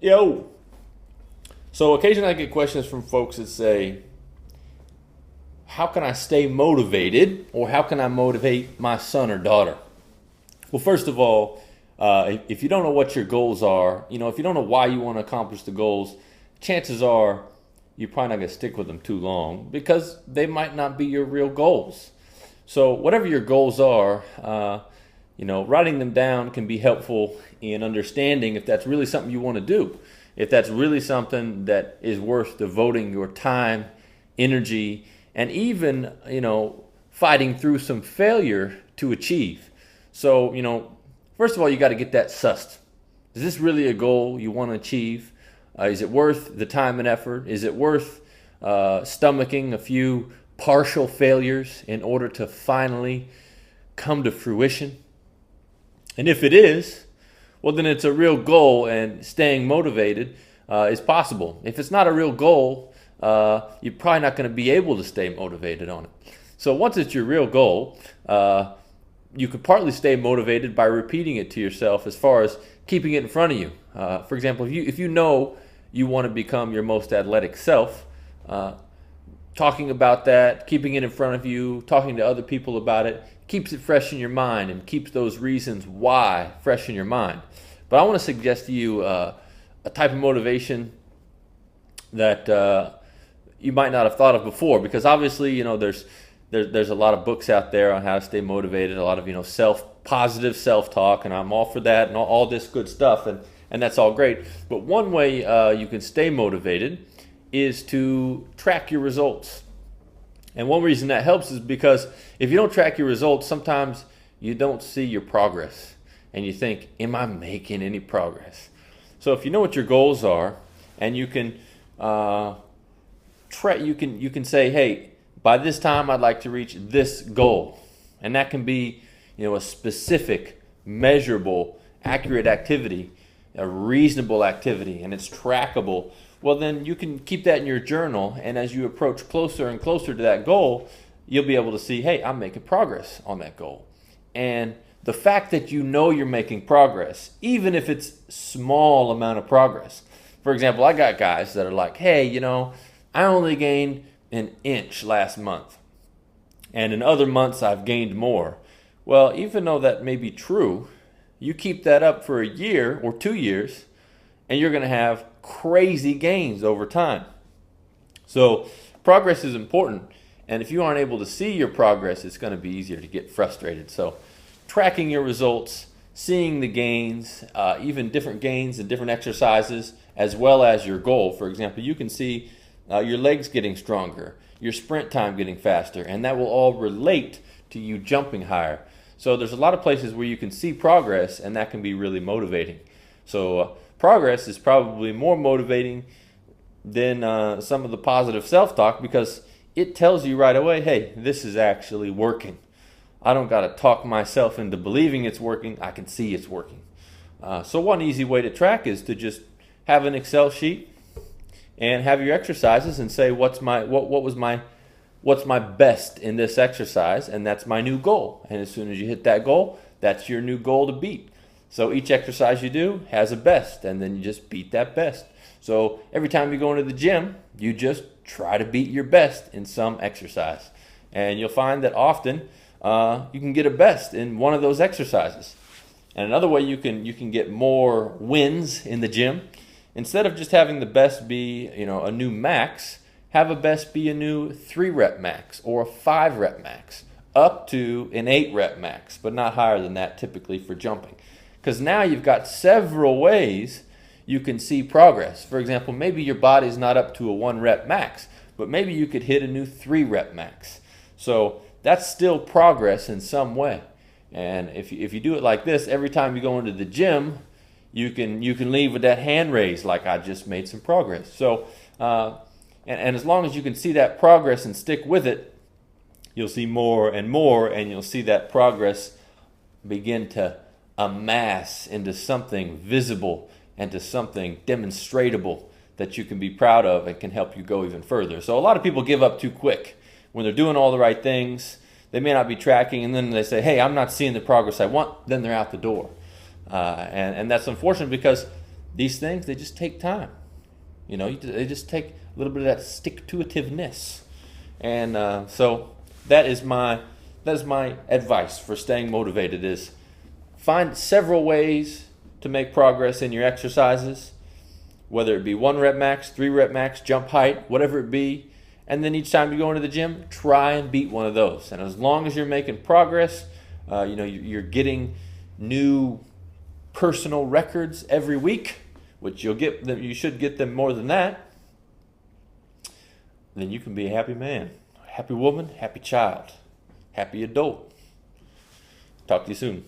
Yo. So occasionally I get questions from folks that say, how can I stay motivated, or how can I motivate my son or daughter? Well, first of all, if you don't know what your goals are, if you don't know why you want to accomplish the goals, chances are you're probably not going to stick with them too long because they might not be your real goals. So whatever your goals are, writing them down can be helpful in understanding if that's really something you want to do. If that's really something that is worth devoting your time, energy, and even, fighting through some failure to achieve. So, first of all, you got to get that sussed. Is this really a goal you want to achieve? Is it worth the time and effort? Is it worth stomaching a few partial failures in order to finally come to fruition? And if it is, well, then it's a real goal, and staying motivated is possible. If it's not a real goal, you're probably not going to be able to stay motivated on it. So once it's your real goal, you could partly stay motivated by repeating it to yourself as far as keeping it in front of you. For example, if you know you want to become your most athletic self, talking about that, keeping it in front of you, talking to other people about it, keeps it fresh in your mind and keeps those reasons why fresh in your mind. But I want to suggest to you a type of motivation that you might not have thought of before, because obviously, there's a lot of books out there on how to stay motivated, a lot of positive self-talk, and I'm all for that and all this good stuff, and that's all great. But one way you can stay motivated is to track your results. And one reason that helps is because if you don't track your results, sometimes you don't see your progress and you think, am I making any progress? So if you know what your goals are, and you can you can say, hey, by this time I'd like to reach this goal. And that can be, a specific, measurable, accurate activity, a reasonable activity, and it's trackable. Well, then you can keep that in your journal, and as you approach closer and closer to that goal, you'll be able to see, hey, I'm making progress on that goal. And the fact that you know you're making progress, even if it's small amount of progress. For example, I got guys that are like, hey, I only gained an inch last month, and in other months I've gained more. Well, even though that may be true, you keep that up for a year or 2 years, and you're going to have crazy gains over time. So progress is important, and if you aren't able to see your progress, it's going to be easier to get frustrated. So tracking your results, seeing the gains, even different gains and different exercises, as well as your goal. For example, you can see your legs getting stronger, your sprint time getting faster, and that will all relate to you jumping higher. So there's a lot of places where you can see progress, and that can be really motivating. So progress is probably more motivating than some of the positive self-talk, because it tells you right away, hey, this is actually working. I don't got to talk myself into believing it's working. I can see it's working. So one easy way to track is to just have an Excel sheet and have your exercises and say, what's my best in this exercise, and that's my new goal. And as soon as you hit that goal, that's your new goal to beat. So each exercise you do has a best, and then you just beat that best. So every time you go into the gym, you just try to beat your best in some exercise. And you'll find that often you can get a best in one of those exercises. And another way you can get more wins in the gym, instead of just having the best be a new max, have a best be a new 3-rep max or a 5-rep max, up to an 8-rep max, but not higher than that typically for jumping. Because now you've got several ways you can see progress. For example, maybe your body's not up to a 1-rep max, but maybe you could hit a new 3-rep max. So that's still progress in some way. And if you do it like this, every time you go into the gym, you can leave with that hand raised, like I just made some progress. So and as long as you can see that progress and stick with it, you'll see more and more, and you'll see that progress begin to amass into something visible and to something demonstratable that you can be proud of and can help you go even further. So a lot of people give up too quick. When they're doing all the right things, they may not be tracking, and then they say, hey, I'm not seeing the progress I want, then they're out the door. And that's unfortunate, because these things, they just take time. They just take a little bit of that stick-to-itiveness. And so that is my advice for staying motivated is find several ways to make progress in your exercises, whether it be 1 rep max, 3 rep max, jump height, whatever it be. And then each time you go into the gym, try and beat one of those. And as long as you're making progress, you're getting new personal records every week, which you should get them more than that, then you can be a happy man, happy woman, happy child, happy adult. Talk to you soon.